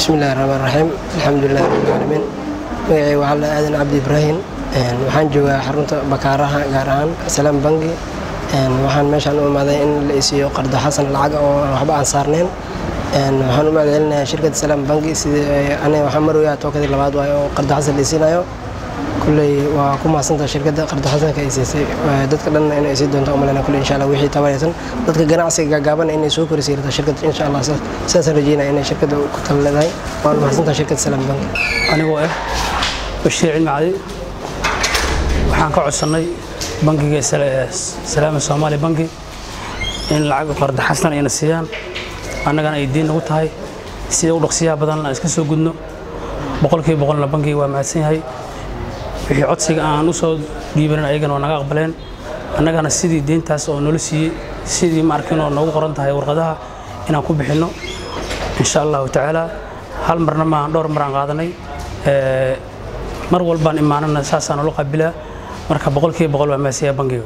بسم الله الرحمن الرحيم الحمد لله رب العالمين magacay waxa la aadan Cabdi Ibrahim waxaan joogaa xarunta bakaaraha gaar ahaan Salaam Bangi waxaan meeshan u imaaday in la isiyo qardo xasan lacag oo waxba aan saarneen waxaan u maadcelinayaa shirkadda Salaam Bangi sidii aniga waxaan marwayaa tookadii labaad waayo oo qardo xasan la isiinayo kulley waa ku mahadsantahay shirkadda qardo xasanka ay siisay dadka dhan inay isii doonto umalena kulley insha Allah wixii tabaysan dadka ganacsiga gaaban inay soo korisiirto shirkadda insha Allah saas rajeynaa inay shirkadda ku talaleedahay waan mahadsantahay shirkadda Salaam Bangi anigoo Bashir Cilmi waxaan ka codsanay bangiga Salaam Soomaali Bangi in lacag qardo xasan ay nasiyaan annagana ay diin ugu tahay sida u dhaqsiyaha badan la iska soo gudno boqolkiiba boqolna bangiga waa mahadsan yahay wixii codsiga aan u soo dhiibanin ayagana waa naga aqbaleen annagana sidii deyntaas oo nolol siiyay sidii ma arkin oo noogu qoran tahay warqadaha inaan ku bixino insha Allah ta'ala hal marna ma dhowr mar aan qaadanay mar walbaan imaanana saasaan loo qabilaa marka boqolkiiba boqol waa mahadsan yahay bangiga